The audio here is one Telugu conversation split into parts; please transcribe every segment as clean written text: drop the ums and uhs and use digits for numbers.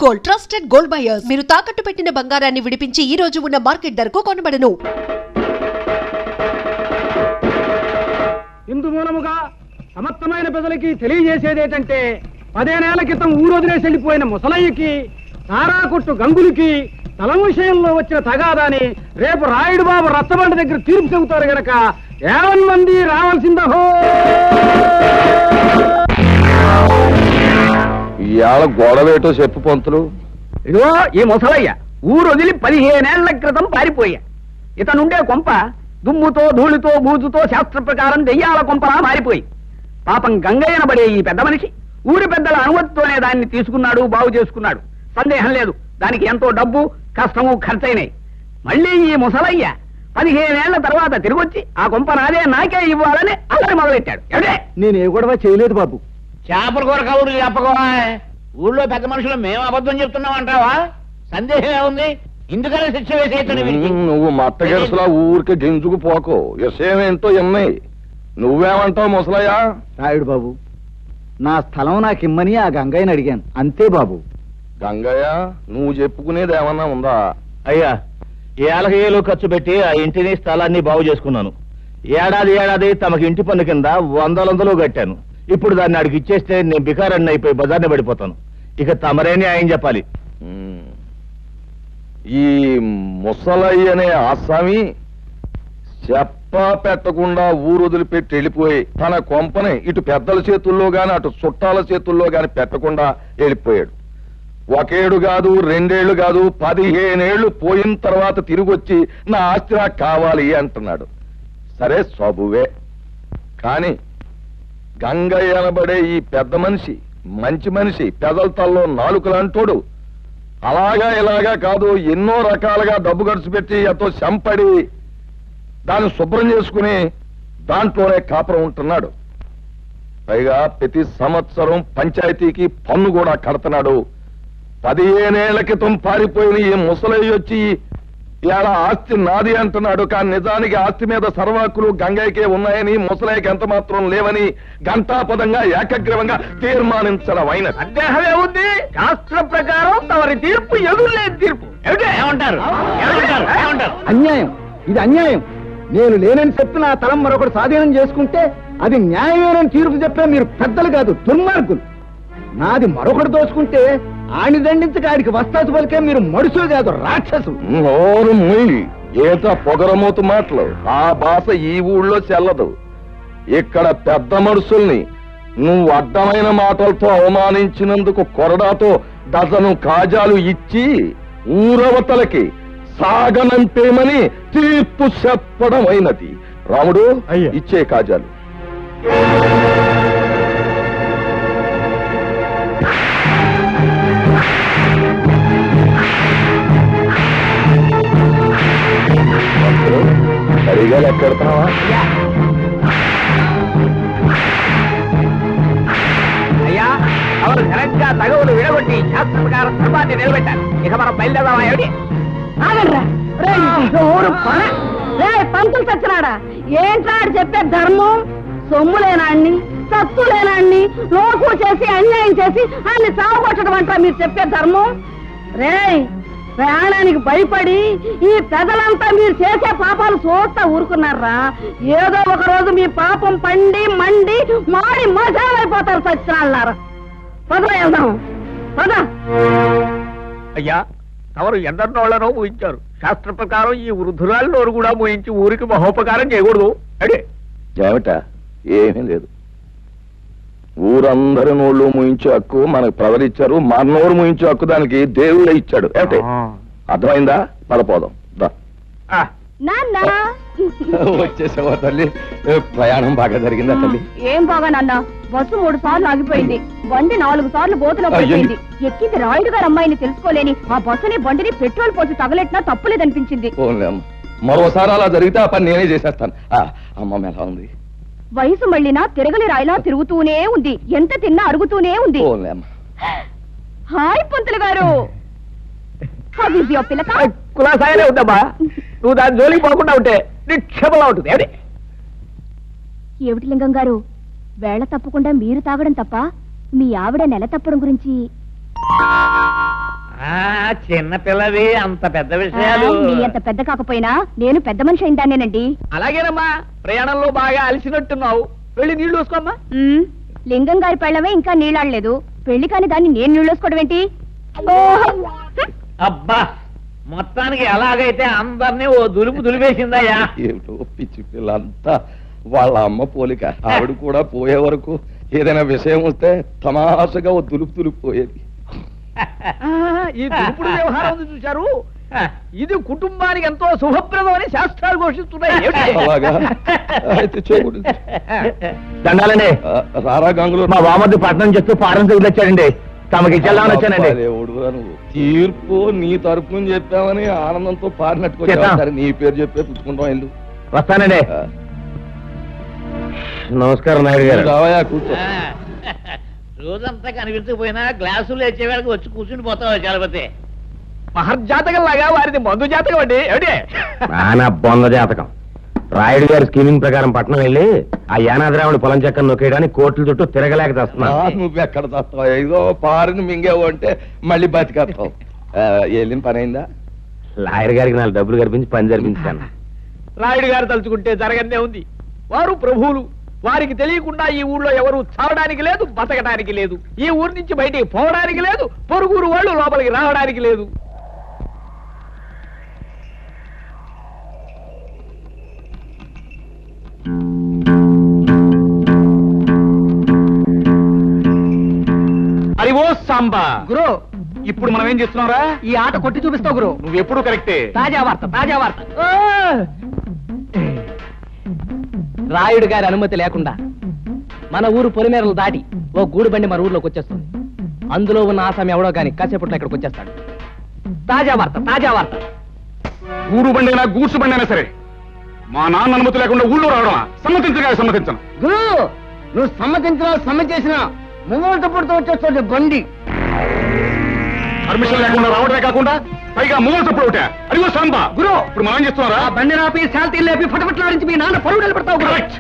Gold trusted gold buyers. మీరు తాకట్టు పెట్టిన బంగారాన్ని విడిపించి ఈ రోజు ఉన్న మార్కెట్ ధరకు కొనబడను. ఇందు మూలముగా సమర్థమైన ప్రజలకి తెలియజేసేదేంటంటే 10 ఏళ్ల క్రితం ఊరొదిలేసి వెళ్ళిపోయిన ముసలయ్యకి, తారాకొట్టు గంగులకి తలం విషయంలో వచ్చిన తగాదాని రేపు రాయుడు బాబు రచ్చబండ దగ్గర తీర్పు చెబుతారు గనక 50 మంది రావాల్సిందహో. ఇవాళ గొడవేటో చెప్పు పంతులు. ఇదిగో ఈ ముసలయ్య ఊరొదిలి 15 ఏళ్ల క్రితం పారిపోయా. ఇతనుండే కొంప దుమ్ముతో ధూళితో బూజుతో శాస్త్ర ప్రకారం దెయ్యాల కొంపలా మారిపోయి పాపం గంగయ్యనబడే ఈ పెద్ద మనిషి ఊరి పెద్దల అనుమతితోనే దాన్ని తీసుకున్నాడు, బాగు చేసుకున్నాడు. సందేహం లేదు, దానికి ఎంతో డబ్బు కష్టము ఖర్చయినాయి. మళ్ళీ ఈ ముసలయ్య 15 ఏళ్ల తర్వాత తిరిగొచ్చి ఆ కొంప నాకే ఇవ్వాలని అల్లరి మొదలెట్టాడు. నేనే గొడవ చేయలేదు బాబు. చేపల కూర కబుర్లు చెప్పకోవా. ఊళ్ళో పెద్ద మనుషులు మేము అబద్ధం చెప్తున్నాం అంటావా? సందేహం ఏముంది? ఇందుకనే శిక్ష వేసేయచ్చు. నువ్వు మట్ట గెలుసులా ఊరికి గింజుకు పోకో. విషయమేంటో ఎన్నాయి. నువ్వేమంటావు ముసలయ్య? రాయుడు బాబు, నా స్థలం నాకు ఇమ్మని ఆ గంగయ్యని అడిగాను, అంతే బాబు. గంగయ్య, నువ్వు చెప్పుకునేది ఏమన్నా ఉందా? అయ్యా, ఏళ్ళ ఖర్చు పెట్టి ఆ ఇంటిని స్థలాన్ని బాగు చేసుకున్నాను. ఏడాది తమకి ఇంటి పన్ను కింద 100 కట్టాను. ఇప్పుడు దాన్ని అడిగి ఇచ్చేస్తే నేను బికారన్ని అయిపోయి బజార్ని పడిపోతాను. ఇక తమరేని ఆయన చెప్పాలి. ఈ ముసలయ్య అనే ఆసామి చెప్ప పెట్టకుండా ఊరు వదిలిపెట్టి వెళ్ళిపోయి తన కొంపని ఇటు పెద్దల చేతుల్లో గాని అటు చుట్టాల చేతుల్లో గాని పెట్టకుండా వెళ్ళిపోయాడు. 1 ఏడు కాదు, 2 ఏళ్లు కాదు, 15 ఏళ్లు పోయిన తర్వాత తిరిగొచ్చి నా ఆస్తి నాకు కావాలి అంటున్నాడు. సరే సబువే. కాని గంగయ్య అనబడే ఈ పెద్ద మనిషి మంచి మనిషి, పెదల తల్లో నాలుకలంటోడు. అలాగా ఇలాగా కాదు, ఎన్నో రకాలుగా డబ్బు ఖర్చు పెట్టి ఎంతో చంపడి దాన్ని శుభ్రం చేసుకుని దాంట్లోనే కాపురం ఉంటున్నాడు. పైగా ప్రతి సంవత్సరం పంచాయతీకి పన్ను కూడా కడుతున్నాడు. 15 ఏళ్ల క్రితం పారిపోయిన ఈ ముసలయ్య వచ్చి ఇలా ఆస్తి నాది అంటున్నాడు. కానీ నిజానికి ఆస్తి మీద సర్వాకులు గంగయ్యకే ఉన్నాయని, ముసలయ్యకి ఎంత మాత్రం లేవని ఘంటాపదంగా ఏకగ్రీవంగా తీర్మానించడం అయిన. సందేహమే ఉంది. శాస్త్ర ప్రకారం తమరి తీర్పు ఎదురులేని తీర్పు. ఏమంటారు? అన్యాయం, ఇది అన్యాయం. నేను లేనని చెప్పి నా తలం మరొకటి స్వాధీనం చేసుకుంటే అది న్యాయమేనని తీర్పు చెప్పే మీరు పెద్దలు కాదు, దుర్మార్గులు. నాది మరొకటి దోచుకుంటే ఆని దండించక ఆడికి వస్తాసు పలికే మీరు మనుషులు కాదు, రాక్షసులు. నోరు మూయి. ఏత పొగరమూతు మాటలు. ఆ భాష ఈ ఊళ్ళో చెల్లదు. ఇక్కడ పెద్ద మనుషుల్ని నువ్వు అడ్డమైన మాటలతో అవమానించినందుకు కొరడాతో డజను కాజాలు ఇచ్చి ఊరవతలకి సాగనంపేమని తీర్పు చెప్పడం అయినది. రాముడు, ఇచ్చే కాజాలు. సరిగా లెక్కెడతావా? అయ్యా, అవరు ఘనంగా తగవులు విడగొట్టి శాస్త్ర ప్రకారం ధర్మాన్ని నిలబెట్టారు. ఇక మనం బయలుదేరదామా? ఏమిటి? పంతులు చచ్చినాడా? ఏంటాడు చెప్పే ధర్మం? సొమ్ములేనాన్ని, సత్తులేనాన్ని లోకు చేసి అన్యాయం చేసి అన్ని సాగుకొట్టడం అంటారా మీరు చెప్పే ధర్మం? రేయ్, ప్రాణానికి భయపడి ఈ పెదలంతా మీరు చేసే పాపాలు చూస్తా ఊరుకున్నారా? ఏదో ఒక రోజు మీ పాపం పండి మండి మాడి మసాలైపోతారు సచ్చినాళ్ళారా. పదవ వెళ్దాం, పద. అయ్యా, తమరు ఎందరినోళ్లనో ఊహించారు. శాస్త్ర ప్రకారం ఈ వృద్ధురాలు నోరు కూడా ఊహించి ఊరికి మహోపకారం చేయకూడదు. అడే ఏమిటా? ఏమీ లేదు. ఊరందరి నోళ్ళు మూయించే హక్కు మనకు ప్రజలిచ్చారు. మన నోరు మూయించే హక్కు దానికి దేవుడే ఇచ్చాడు. ఏమిటి? అర్థమైందా? పదపోదాం. వచ్చేసావా తల్లి? ప్రయాణం బాగా జరిగిందా తల్లి? ఏం బాగా నాన్న, బస్సు 3 సార్లు ఆగిపోయింది. బండి 4 సార్లు బోతులో పడిపోయింది. ఎక్కింది రాయుడు గారు అమ్మాయిని తెలుసుకోలేని ఆ బస్సుని బండిని పెట్రోల్ పోసి తగలెట్టినా తప్పులేదనిపించింది. మరోసారి అలా జరిగితే ఆ పని నేనే చేసేస్తాను. అమ్మ ఎలా ఉంది? వయసు మళ్ళినా తిరగలి రాయిలా తిరుగుతూనే ఉంది. ఎంత తిన్నా అరుగుతూనే ఉంది. హాయ్ పంతులు గారు. కులాసాయనే ఉందమ్మా. నువ్వు దాని జోలికి పోకుండా ఉంటే నిక్షేపంగా ఉంటుంది. ఏమిటి లింగం గారు, వేళ తప్పకుండా మీరు తాగడం తప్ప మీ ఆవిడ నెల తప్పడం గురించి చిన్న పిల్లవి అంత పెద్ద విషయాలు నీ అంత పెద్ద కాకపోయినా నేను పెద్ద మనిషి అయిందానేనండి. అలాగేనమ్మా, ప్రయాణంలో బాగా అలసినట్టున్నావు, వెళ్ళి నీళ్లు వేసుకోమ్మా. లింగం గారి పెళ్ళవే ఇంకా నీళ్ళాడలేదు, పెళ్లి కాని దాన్ని నేను నీళ్ళోసుకోవడం ఏంటి? అబ్బా, మొత్తానికి ఎలాగైతే అందరినీ ఓ దులుపు దులిపేసిందయ్యా. ఏమిటో పిచ్చి పిల్లంతా వాళ్ళ అమ్మ పోలిక. ఆవిడ కూడా పోయే వరకు ఏదైనా విషయం వస్తే తమాషగా ఓ దులుపు పోయేది. ఈ దురుపుడు వ్యవహారం ఉంది చూశారు, ఇది కుటుంబానికి ఎంతో శుభప్రదం అని శాస్త్రాలు ఘోషిస్తున్నాయి. అలాగా అయితే చెవుడు. దండాలండి. రారా గంగులు, మా వామద్దు పట్నం చేస్తూ పారం వచ్చాడండి, తమకి చెల్లామని వచ్చానండి. దేవుడురా నువ్వు, తీర్పు నీ తరపున చెప్పామని ఆనందంతో పారినట్టుకు సరే నీ పేరు చెప్పే పుచ్చుకుంటాం. ఇల్లు వస్తానండి. నమస్కారం నాయుడు గారు. రావయా, కూర్చో. రోజంతా కనిపించకపోయినా గ్లాసులు వచ్చేవాళ్ళకి వచ్చి కూర్చుని పోతావు చలపతి. మహర్జాతకం లాగా వారిది మందు జాతకం అండి. ఏమిటి నా బొంద జాతకం. రాయుడు గారి స్కీమింగ్ ప్రకారం పట్నం వెళ్ళి ఆ యానాద్రావుడి పొలం చెక్కను నొక్కేయడానికి కోట్ల చుట్టూ తిరగలేక తెస్తున్నా. నువ్వెక్కడ తస్తావు? ఏదో పారిని మింగేవు అంటే మళ్ళీ బతికేస్తావు. వెళ్ళిన పని అయిందా? లాయర్ గారికి 4 డబ్బులు కనిపించి పని జరిపించాను. రాయుడు గారు తలుచుకుంటే జరగనే ఉంది. వారు ప్రభువులు, వారికి తెలియకుండా ఈ ఊళ్ళో ఎవరు చావడానికి లేదు, బతకడానికి లేదు, ఈ ఊరి నుంచి బయటికి పోవడానికి లేదు, పొరుగురు వాళ్ళు లోపలికి రావడానికి లేదు. అది ఓ సాంబా గురు, ఇప్పుడు మనం ఏం చేస్తున్నారా? ఈ ఆట కొట్టి చూపిస్తావు గురు. నువ్వు ఎప్పుడు కరెక్టే. తాజా వార్త, తాజా వార్త. రాయుడు గారి అనుమతి లేకుండా మన ఊరు పొలిమేరలు దాటి ఓ గూడు బండి మన ఊర్లోకి వచ్చేస్తుంది. అందులో ఉన్న ఆసామి ఎవడో గాని కాసేపట్లో ఇక్కడికి వచ్చేస్తాడు. తాజా వార్త, తాజా వార్త. గూడు బండి అయినా గూడ్సు బండి అయినా సరే మా నాన్న అనుమతి లేకుండా ఊళ్ళో రావడమా? సమ్మతించను. గురు, నువ్వు సమ్మతించినా సమ్మతించినా ముంగోటప్పుడుతో వచ్చేస్తుంది బండి. పర్మిషన్ లేకుండా రావడమే కాకుండా పైగా మూల తప్పుడు ఒకటే. అదిగో సాంబా గురు, ఇప్పుడు మనం ఏం చేస్తున్నారా? బండి రాపి శాంతి లేపి ఫటఫట్లాడించి మీ నాన్న పరువు నిలబెడతావు. కరెక్ట్.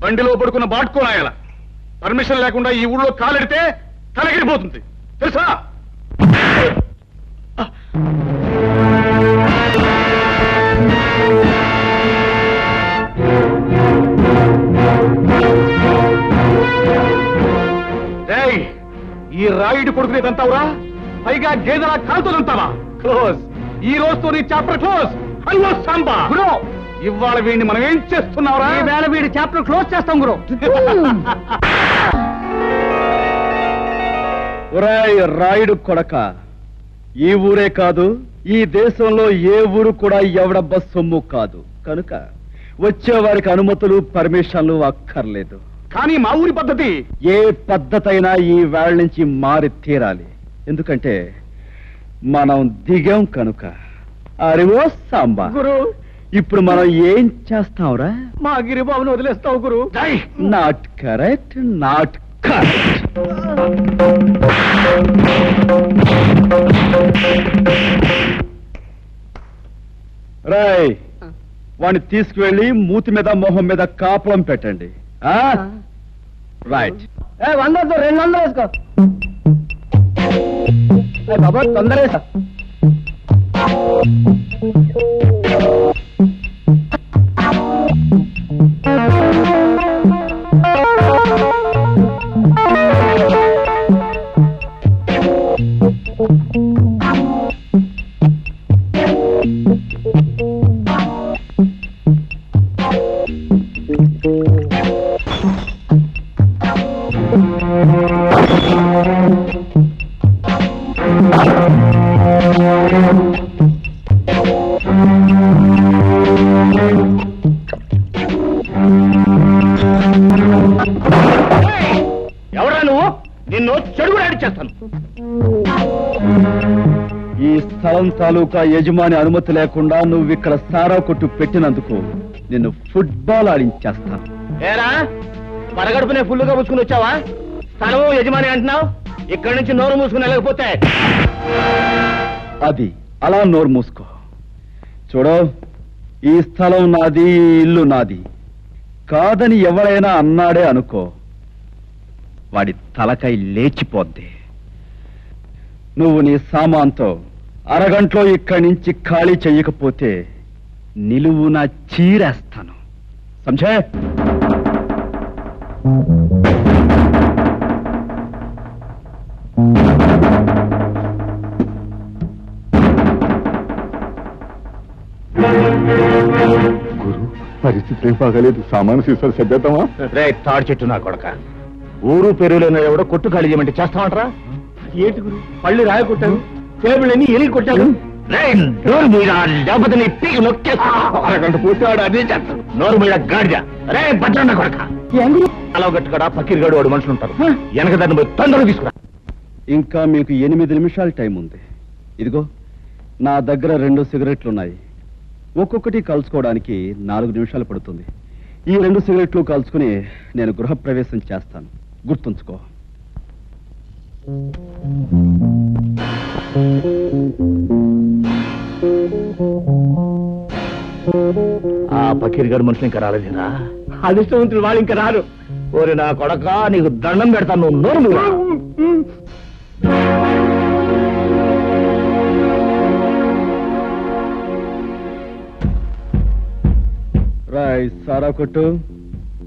బండిలో పడుకున్న బాట్కోనాయాల పర్మిషన్ లేకుండా ఈ ఊళ్ళో కాలెడితే తలగిరిపోతుంది తెలుసా? ఈ రాయుడు కొడుకునేదంతావురా, పైగా గేదెలా కాలుతుందంతావా? క్లోజ్. ఈ రోజుతో నీ చాప్టర్ క్లోజ్. హలో సాంబా. గురు, ఇవాళ వీడిని మనం ఏం చేస్తున్నావురా? ఈ వేళ వీడి చాప్టర్ క్లోజ్ చేస్తాం గురు. ఒరేయ్ రాయుడు కొడక, ఈ ఊరే కాదు, ఈ దేశంలో ఏ ఊరు కూడా ఎవడబ్బ సొమ్ము కాదు. కనుక వచ్చేవారికి అనుమతులు పర్మిషన్లు అక్కర్లేదు. కానీ మా ఊరి పద్ధతి ఏ పద్ధతైనా ఈ వేళ నుంచి మారి తీరాలి. ఎందుకంటే మనం దిగాం కనుక. అరివో సాంబా, గురు, ఇప్పుడు మనం ఏం చేస్తాంరా? మా గిరిబాబును వదిలేస్తావు గురు. Not correct, not correct. రాయ్, వాడిని తీసుకువెళ్ళి మూతి మీద మొహం మీద కాపలం పెట్టండి. రైట్. 100 200 వేసుకో బాబా, తొందర వేసా. ఎవరా నువ్వు? నిన్ను చెడుగు ఆడిచ్చేస్తాను. ఈ స్థలం తాలూకా యజమాని అనుమతి లేకుండా నువ్వు ఇక్కడ సారా కొట్టు పెట్టినందుకు నిన్ను ఫుట్బాల్ ఆడించేస్తాను. ఏరా, పరగడుపునే ఫుల్లుగా పుచ్చుకుని వచ్చావా? స్థలం యజమాని అంటున్నావు, ఇక్కడి నుంచి నోరు మూసుకుని వెళ్ళకపోతే అది అలా నోరు మూసుకో. చూడు, ఈ స్థలం నాది, ఈ ఇల్లు నాది. కాదని ఎవరైనా అన్నాడే అనుకో, వాడి తలకై లేచిపోద్ది. నువ్వు నీ సామాన్తో అరగంటలో ఇక్కడి నుంచి ఖాళీ చెయ్యకపోతే నిలువున చీరేస్తాను. సంజే? గురు, పరిస్థితి ఏం బాగాలేదు. సామాను సీసాలు సర్దేద్దామా? రే తాడు చెట్టు నా కొడక, ఊరు పెరుగులో ఎవడో కొట్టు ఖాళీ చేయమంటే చేస్తామంటరా? ఏంటి గురు, పళ్ళు రాయ కొట్టాను, టేబుళ్ళని ఎలిగి కొట్టాను. అరగంట పూర్తివాడు అదే చేస్తాడు. నోరు మీద గాడిద. రే బట్ట కొడక, అలా గట్టుకడా పక్కిరిగాడు వాడు మనుషులు ఉంటారు. వెనక దాన్ని పోయి తొందరగా తీసుకురా. ఇంకా మీకు 8 నిమిషాలు టైం ఉంది. ఇదిగో నా దగ్గర 2 సిగరెట్లున్నాయి. ఒక్కొక్కటి కలుసుకోవడానికి 4 నిమిషాలు పడుతుంది. ఈ 2 సిగరెట్లు కలుసుకుని నేను గృహప్రవేశం చేస్తాను, గుర్తుంచుకో. ఆ పక్కిరిగాడు మనుషులు ఇంకా రాలేదేనా? అదృష్టవంతులు వాళ్ళు ఇంకా రారు. ఓరి నా కొడక, నీకు దండం పెడతాను. నువ్వు నోరు మూయరా. రాయ్ సారా కొట్టు,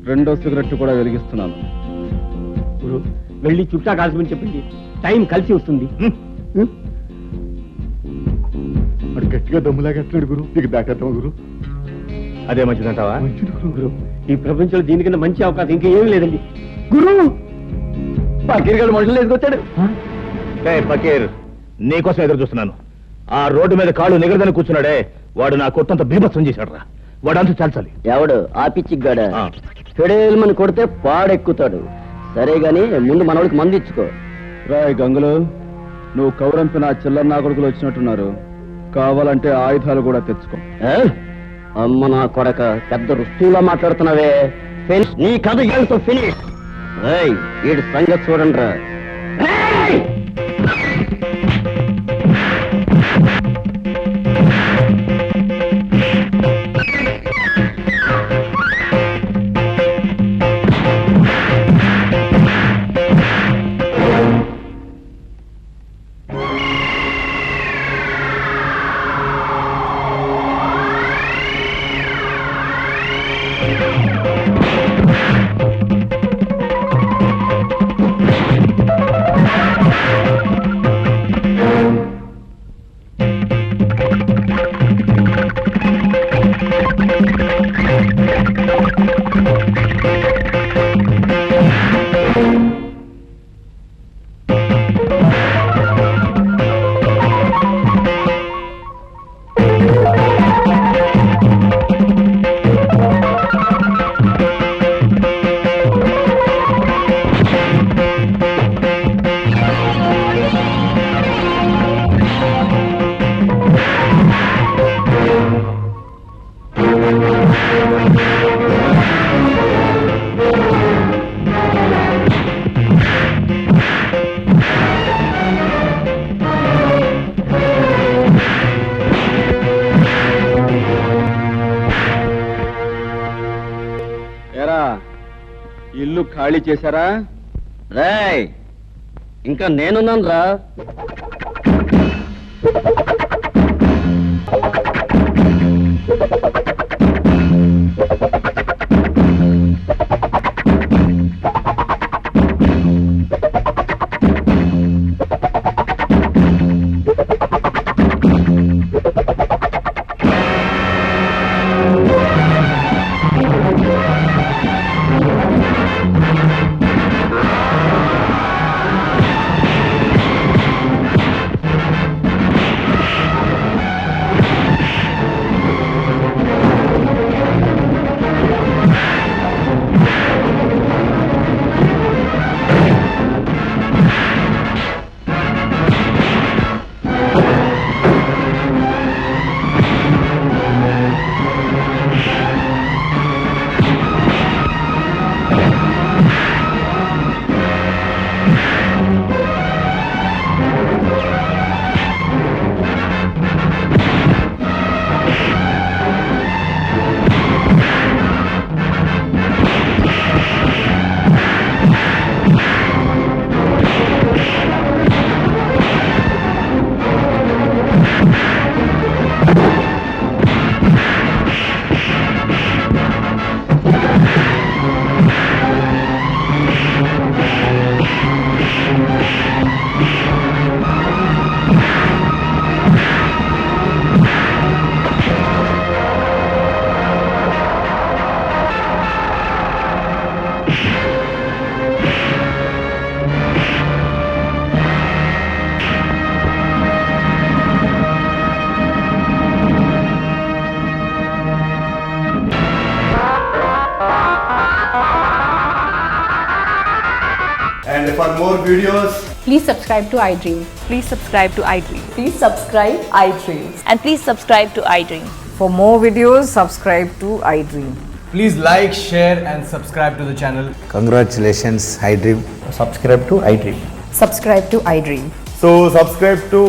2వ సిగరెట్ కూడా వెలిగిస్తున్నాను. వెళ్ళి చుట్టా కాల్చమని చెప్పింది, టైం కలిసి వస్తుంది. అటు గట్టిగా దమ్ములాగేస్తున్నాడు గురు. నీకు దాటేద్దాం గురు. అదే మంచిదంటావా? గురు, ఈ ప్రపంచంలో దీనికన్నా మంచి అవకాశం ఇంకా ఏమీ లేదండి. గురు, పకీర్గాడు మనుషులు వేసుకొచ్చాడు. పకీర్, నీకోసం ఎదురు చూస్తున్నాను. ఆ రోడ్డు మీద కాళ్ళు నిగరదని కూర్చున్నాడే, వాడు నా కొట్టంత బీభత్సం చేశాడు రా. వాడు అంతా చాల్చాలి. ఎవడు ఆ పిచ్చిగాడ? ఫెడేల్మని కొడితే పాడెక్కుతాడు. సరే గాని ముందు మనవాడికి మందు ఇచ్చుకో. రాయ్ గంగులు, నువ్వు కౌరంపిన చిల్లర నా కొడుకులు వచ్చినట్టున్నారు. కావాలంటే ఆయుధాలు కూడా తెచ్చుకో. అమ్మ నా కొడక, పెద్ద రుస్తులా మాట్లాడుతున్నావే. నీ కథ ఏళ్ళతో ఫినిష్. వీడి సంగతి చూడండి రా. ఇల్లు ఖాళీ చేశారా? రేయ్, ఇంకా నేనున్నాను రా. And for more videos, Please subscribe to iDream. Please subscribe to iDream. Please subscribe iDream. And please subscribe to iDream. For more videos, subscribe to iDream. please like, share and subscribe to the channel. Congratulations, iDream. Subscribe to iDream. Subscribe to iDream. So subscribe to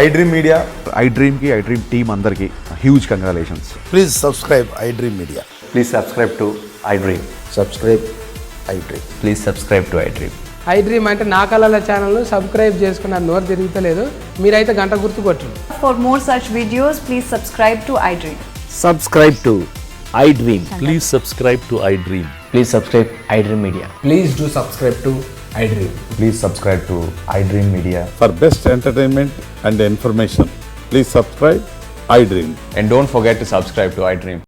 iDream Media. iDream ki iDream team andarki huge congratulations. Please subscribe iDream Media. Please subscribe to iDream. Subscribe iDream. Please subscribe to iDream. iDream అంటే నా కళల ఛానల్ సబ్స్క్రైబ్ చేసుకున్న నోరు తిరుగుతలేదు. మీరైతే గంట గుర్తు కొట్టండి. For more such videos, please subscribe to iDream. Subscribe to iDream. Please subscribe to iDream. Please subscribe iDream Media. Please do subscribe to iDream. Please subscribe to iDream Media. For best entertainment and information, please subscribe iDream. And don't forget to subscribe to iDream.